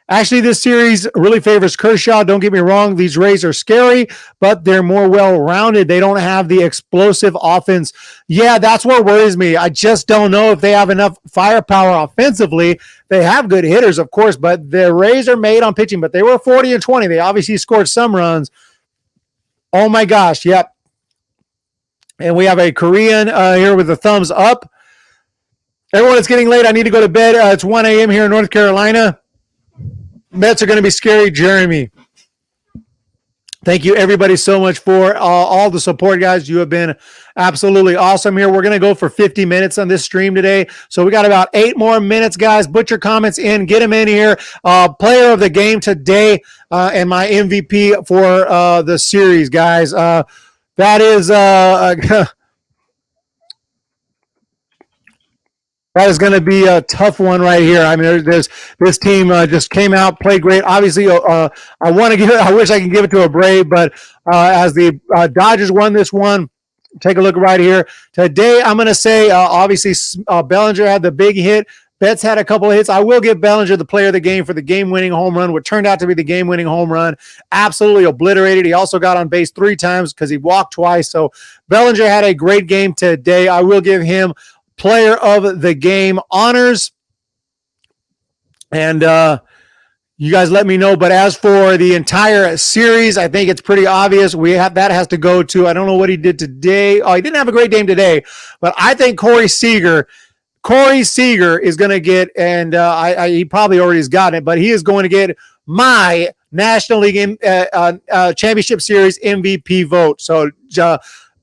Actually, this series really favors Kershaw. Don't get me wrong. These Rays are scary, but they're more well-rounded. They don't have the explosive offense. Yeah, that's what worries me. I just don't know if they have enough firepower offensively. They have good hitters, of course, but the Rays are made on pitching, but they were 40-20. They obviously scored some runs. Oh, my gosh, yep. And we have a Korean here with the thumbs up. Everyone, it's getting late. I need to go to bed. It's 1 a.m. here in North Carolina. Mets are going to be scary, Jeremy. Thank you, everybody, so much for all the support, guys. You have been absolutely awesome here. We're going to go for 50 minutes on this stream today. So we got about 8 more minutes, guys. Put your comments in. Get them in here. Player of the game today and my MVP for the series, guys. That is that is going to be a tough one right here. I mean, there's this team just came out, played great. Obviously, I want to give it. I wish I could give it to a Brave, but as the Dodgers won this one, take a look right here. Today, I'm going to say obviously Bellinger had the big hit. Betts had a couple of hits. I will give Bellinger the player of the game for the game-winning home run, what turned out to be the game-winning home run. Absolutely obliterated. He also got on base 3 times because he walked twice. So Bellinger had a great game today. I will give him player of the game honors. And you guys let me know. But as for the entire series, I think it's pretty obvious. That has to go to, I don't know what he did today. Oh, he didn't have a great game today. But I think Corey Seager is going to get, and he probably already has gotten it, but he is going to get my National League Championship Series MVP vote. So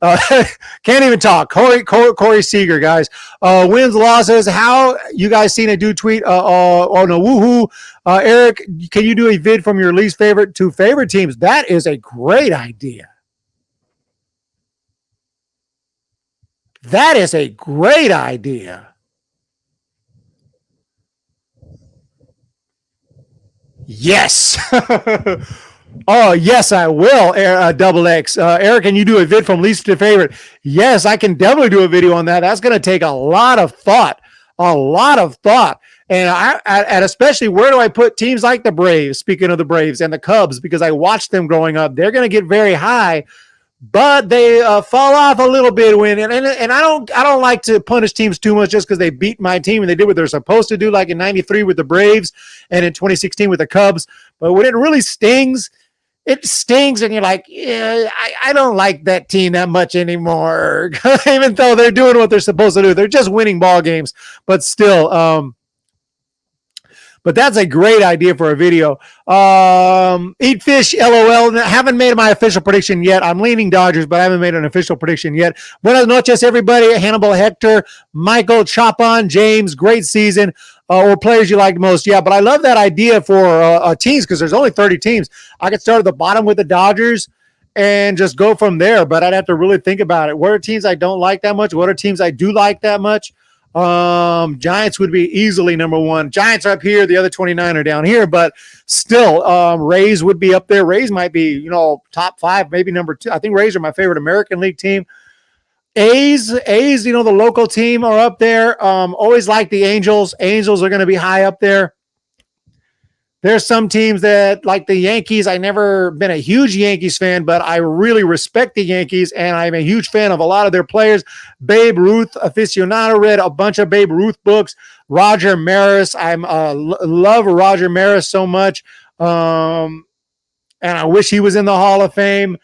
can't even talk. Corey Seager, guys. Wins, losses. How you guys seen a dude tweet? Oh no, woohoo! Eric, can you do a vid from your least favorite to favorite teams? That is a great idea. That is a great idea. Yes. Oh, yes, I will, Double X. Eric, can you do a vid from least to favorite? Yes, I can definitely do a video on that. That's going to take a lot of thought. And especially where do I put teams like the Braves, speaking of the Braves, and the Cubs, because I watched them growing up. They're going to get very high, but they fall off a little bit and I don't like to punish teams too much just because they beat my team and they did what they're supposed to do, like in 93 with the Braves and in 2016 with the Cubs. But when it really stings, it stings, and you're like, yeah, I don't like that team that much anymore, even though they're doing what they're supposed to do. They're just winning ball games, but still. But that's a great idea for a video. Eat fish, LOL. Haven't made my official prediction yet. I'm leaning Dodgers, but I haven't made an official prediction yet. Buenas noches, everybody. Hannibal Hector, Michael Chopon, James, great season. Or players you like most. Yeah, but I love that idea for teams because there's only 30 teams. I could start at the bottom with the Dodgers and just go from there, but I'd have to really think about it. What are teams I don't like that much? What are teams I do like that much? Giants would be easily number one. Giants are up here. The other 29 are down here, but still, Rays would be up there. Rays might be, top 5, maybe number 2. I think Rays are my favorite American League team. A's, the local team are up there. Always like the Angels. Angels are going to be high up there. There's some teams that, like the Yankees, I've never been a huge Yankees fan, but I really respect the Yankees, and I'm a huge fan of a lot of their players. Babe Ruth aficionado, read a bunch of Babe Ruth books. Roger Maris, I'm love Roger Maris so much, and I wish he was in the Hall of Fame.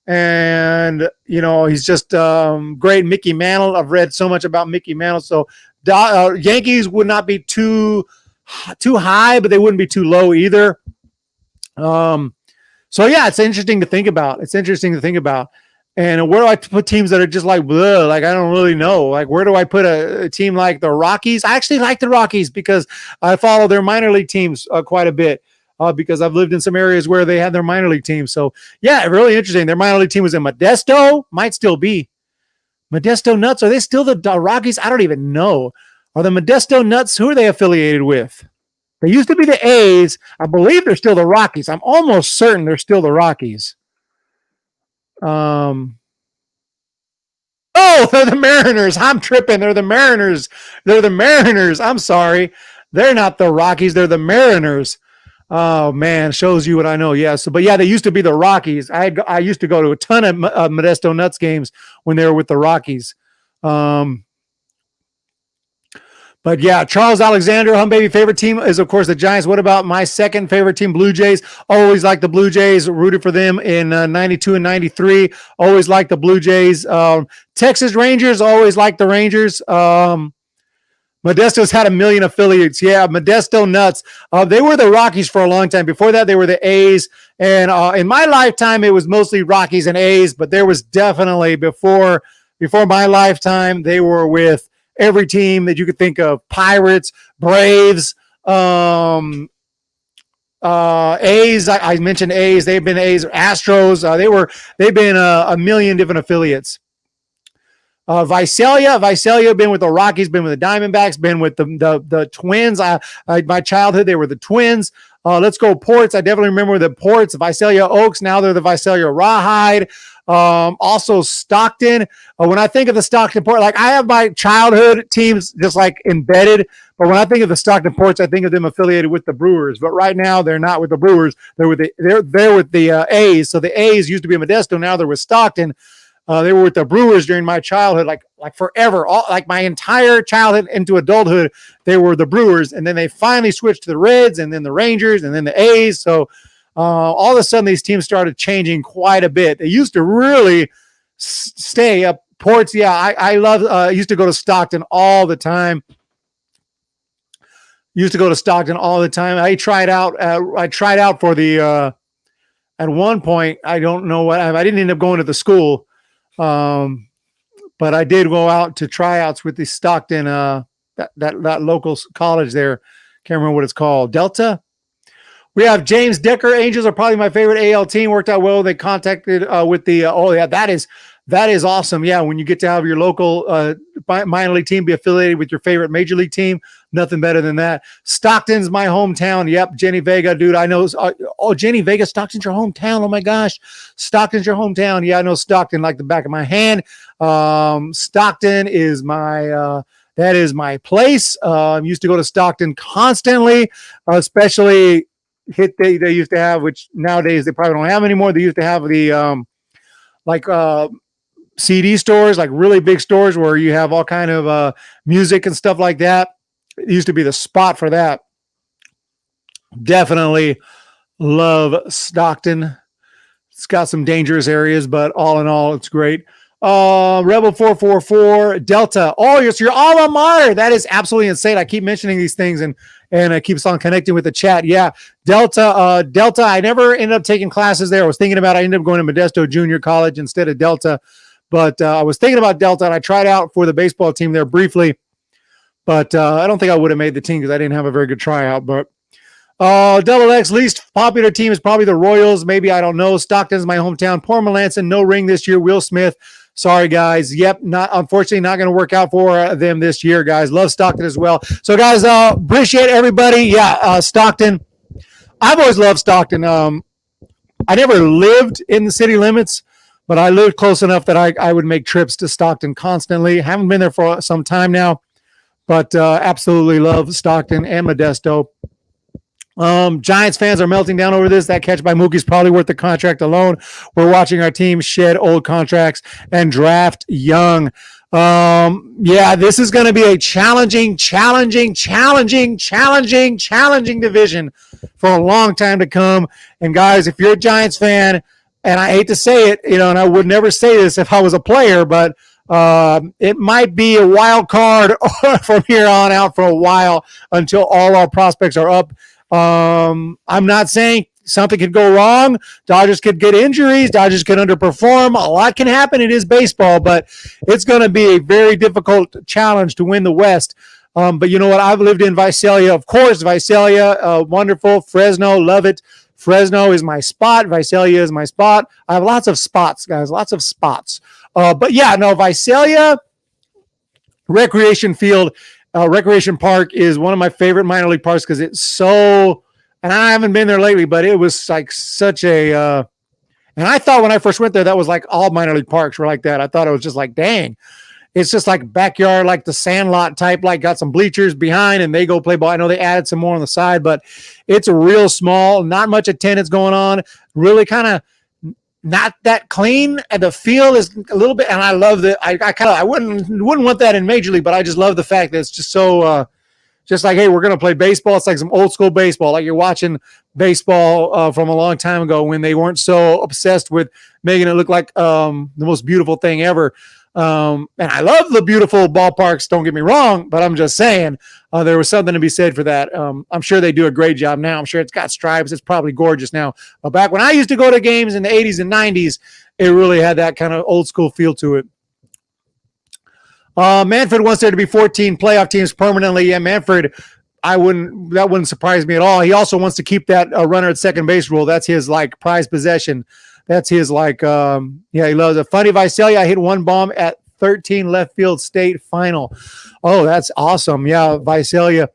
And, he's just great. Mickey Mantle, I've read so much about Mickey Mantle. So Yankees would not be too high, but they wouldn't be too low either. So yeah, it's interesting to think about. And where do I put teams that are just like, bleh, like, I don't really know. Like, where do I put a team like the Rockies? I actually like the Rockies because I follow their minor league teams quite a bit. Because I've lived in some areas where they had their minor league team. So yeah, really interesting. Their minor league team was in Modesto, might still be. Modesto Nuts, are they still the Rockies? I don't even know. Are the Modesto Nuts, who are they affiliated with? They used to be the A's. I believe they're still the Rockies. I'm almost certain they're still the Rockies. Oh, they're the Mariners. I'm tripping. They're the Mariners. I'm sorry. They're not the Rockies. They're the Mariners. Oh man, shows you what I know. Yes, but yeah, they used to be the Rockies. I used to go to a ton of Modesto Nuts games when they were with the Rockies. But yeah, Charles Alexander, home baby favorite team is of course the Giants. What about my second favorite team, Blue Jays? Always like the Blue Jays. Rooted for them in 92 and 93. Always like the Blue Jays. Texas Rangers. Always like the Rangers. Modesto's had a million affiliates. Yeah, Modesto Nuts. They were the Rockies for a long time. Before that, they were the A's. And in my lifetime, it was mostly Rockies and A's. But there was definitely, before my lifetime, they were with every team that you could think of. Pirates, Braves, A's. I mentioned A's. They've been A's. Astros. They've been a million different affiliates. Visalia been with the Rockies, been with the Diamondbacks, been with the Twins. My childhood, they were the Twins. Let's go Ports. I definitely remember the Ports, Visalia Oaks. Now they're the Visalia Rawhide. Also Stockton. When I think of the Stockton Port, like I have my childhood teams just like embedded. But when I think of the Stockton Ports, I think of them affiliated with the Brewers. But right now they're not with the Brewers. They're with the A's. So the A's used to be Modesto. Now they're with Stockton. They were with the Brewers during my childhood, like forever, like my entire childhood into adulthood. They were the Brewers, and then they finally switched to the Reds, and then the Rangers, and then the A's. So all of a sudden, these teams started changing quite a bit. They used to really stay up. Ports, yeah, I love. I used to go to Stockton all the time. I tried out. For the. At one point, I don't know what I didn't end up going to the school. But I did go out to tryouts with the Stockton, that local college there. Can't remember what it's called. Delta. We have James Decker. Angels are probably my favorite AL team. Worked out well. They contacted with the. That is awesome. Yeah, when you get to have your local minor league team be affiliated with your favorite major league team, nothing better than that. Stockton's my hometown. Yep, Jenny Vega, dude. I know. Jenny Vega, Stockton's your hometown. Oh my gosh, Stockton's your hometown. Yeah, I know Stockton like the back of my hand. Stockton is my. That is my place. I used to go to Stockton constantly, especially they used to have, which nowadays they probably don't have anymore. They used to have the CD stores, like really big stores where you have all kind of music and stuff like that. It used to be the spot for that. Definitely love Stockton. It's got some dangerous areas, but all in all, it's great. Rebel 444 Delta. Oh, it's your alma mater. That is absolutely insane. I keep mentioning these things and it keeps on connecting with the chat. Yeah. Delta. I never ended up taking classes there. I was thinking about, I ended up going to Modesto Junior College instead of Delta, but I was thinking about Delta and I tried out for the baseball team there briefly, but I don't think I would have made the team because I didn't have a very good tryout, but Double X least popular team is probably the Royals. Maybe, I don't know. Stockton's my hometown. Poor Melanson, no ring this year. Will Smith. Sorry, guys. Yep, unfortunately not going to work out for them this year, guys. Love Stockton as well. So, guys, appreciate everybody. Yeah, Stockton. I've always loved Stockton. I never lived in the city limits, but I lived close enough that I would make trips to Stockton constantly. Haven't been there for some time now, but absolutely love Stockton and Modesto. Giants fans are melting down over this. That catch by Mookie is probably worth the contract alone. We're watching our team shed old contracts and draft young. Yeah, this is going to be a challenging division for a long time to come. And guys, if you're a Giants fan, and I hate to say it, and I would never say this if I was a player, but it might be a wild card from here on out for a while until all our prospects are up. I'm not saying something could go wrong. Dodgers could get injuries. Dodgers could underperform. A lot can happen. It is baseball, but it's going to be a very difficult challenge to win the West. But you know what? I've lived in Visalia. Of course, Visalia, wonderful. Fresno, love it. Fresno is my spot. Visalia is my spot. I have lots of spots, guys, lots of spots. But yeah, no, Visalia Recreation Field, Recreation Park is one of my favorite minor league parks because it's so, and I haven't been there lately, but it was like such a, and I thought when I first went there, that was like all minor league parks were like that. I thought it was just like, dang, it's just like backyard, like the Sandlot type, like got some bleachers behind and they go play ball. I know they added some more on the side, but it's a real small, not much attendance going on, really kind of not that clean, and the field is a little bit, and I love that. I wouldn't want that in Major League, but I just love the fact that it's just so, just like, hey, we're going to play baseball. It's like some old school baseball, like you're watching baseball from a long time ago when they weren't so obsessed with making it look like the most beautiful thing ever. And I love the beautiful ballparks, don't get me wrong, but I'm just saying there was something to be said for that. I'm sure they do a great job now. I'm sure it's got stripes. It's probably gorgeous now. But back when I used to go to games in the 80s and 90s, it really had that kind of old school feel to it. Manfred wants there to be 14 playoff teams permanently. Yeah, Manfred, that wouldn't surprise me at all. He also wants to keep that runner at second base rule. That's his like prized possession. That's his like, yeah, he loves it. Funny Visalia, I hit one bomb at 13 left field state final. Oh, that's awesome. Yeah, Visalia.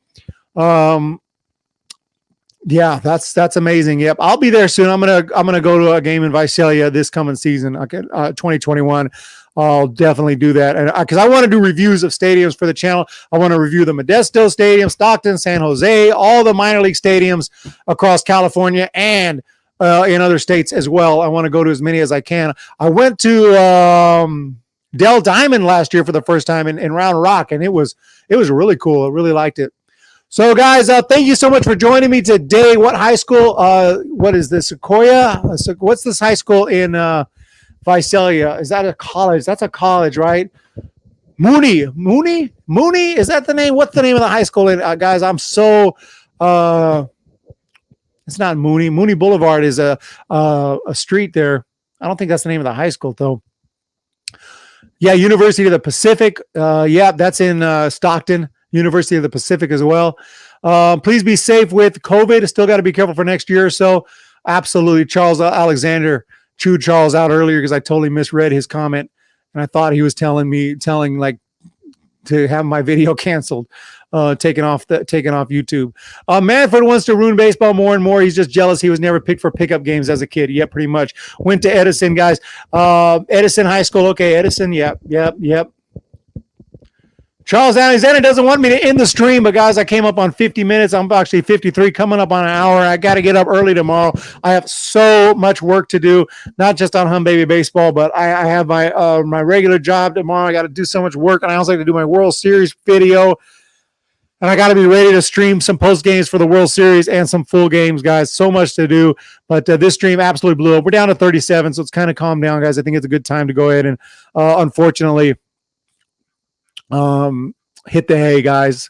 Yeah, that's amazing. Yep, I'll be there soon. I'm gonna go to a game in Visalia this coming season. Okay, 2021. I'll definitely do that, and because I want to do reviews of stadiums for the channel. I want to review the Modesto Stadium, Stockton, San Jose, all the minor league stadiums across California and in other states as well. I want to go to as many as I can. I went to Dell Diamond last year for the first time in Round Rock, and it was really cool. I really liked it. So, guys, thank you so much for joining me today. What high school? What is this? Sequoia? What's this high school in Visalia? Is that a college? That's a college, right? Mooney? Is that the name? What's the name of the high school? Guys, I'm so it's not Mooney. Mooney Boulevard is a street there. I don't think that's the name of the high school, though. Yeah, University of the Pacific. Yeah, that's in Stockton. University of the Pacific as well. Please be safe with COVID. Still got to be careful for next year or so. Absolutely. Charles Alexander chewed Charles out earlier because I totally misread his comment, and I thought he was telling like to have my video canceled, taken off YouTube. Manfred wants to ruin baseball more and more. He's just jealous he was never picked for pickup games as a kid. Yeah, pretty much. Went to Edison, guys. Edison High School. Okay, Edison. Yep. Charles Alexander doesn't want me to end the stream, but guys, I came up on 50 minutes. I'm actually 53, coming up on an hour. I got to get up early tomorrow. I have so much work to do, not just on Hum Baby Baseball, but I have my regular job tomorrow. I got to do so much work, and I also have to do my World Series video, and I got to be ready to stream some post games for the World Series and some full games, guys. So much to do, but this stream absolutely blew up. We're down to 37, so it's kind of calmed down, guys. I think it's a good time to go ahead and, unfortunately, hit the hay, guys.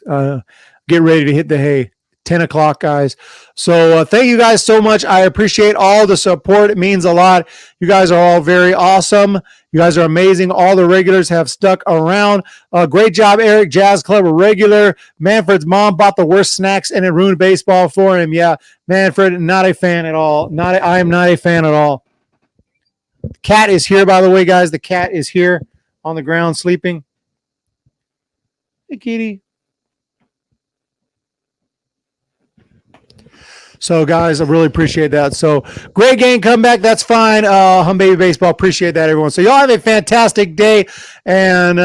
Get ready to hit the hay. 10 o'clock, guys. So thank you guys so much. I appreciate all the support. It means a lot. You guys are all very awesome. You guys are amazing. All the regulars have stuck around. Great job, Eric. Jazz Club regular. Manfred's mom bought the worst snacks and it ruined baseball for him. Yeah, Manfred, not a fan at all. I am not a fan at all. Cat is here, by the way, guys. The cat is here on the ground sleeping. Hey, kitty. So, guys, I really appreciate that. So, great game comeback. That's fine. Hum Baby Baseball. Appreciate that, everyone. So, y'all have a fantastic day, and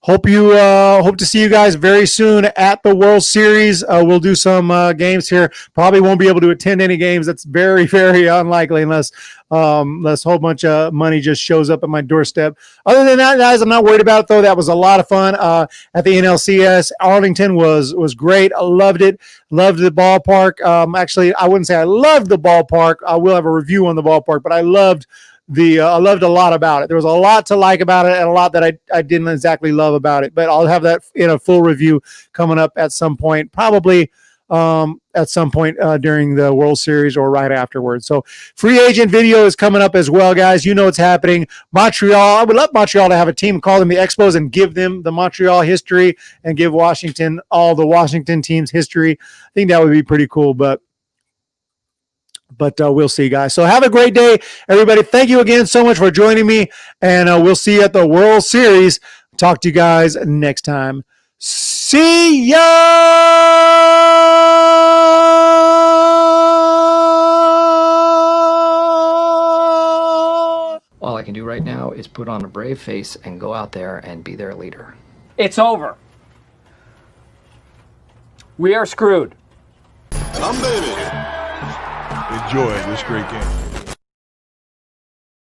hope to see you guys very soon at the World Series. We'll do some games here. Probably won't be able to attend any games. That's very, very unlikely unless a whole bunch of money just shows up at my doorstep. Other than that, guys, I'm not worried about it, though. That was a lot of fun at the NLCS. Arlington was great. I loved it. Loved the ballpark. Actually, I wouldn't say I loved the ballpark. I will have a review on the ballpark, but I loved I loved a lot about it. There was a lot to like about it and a lot that I didn't exactly love about it, but I'll have that in a full review coming up at some point, probably at some point during the World Series or right afterwards. So free agent video is coming up as well, guys. You know what's happening. Montreal, I would love Montreal to have a team, call them the Expos, and give them the Montreal history and give Washington all the Washington team's history. I think that would be pretty cool, but we'll see, guys. So have a great day, everybody. Thank you again so much for joining me, and we'll see you at the World Series. Talk to you guys next time. See ya! All I can do right now is put on a brave face and go out there and be their leader. It's over. We are screwed. Enjoy this great game.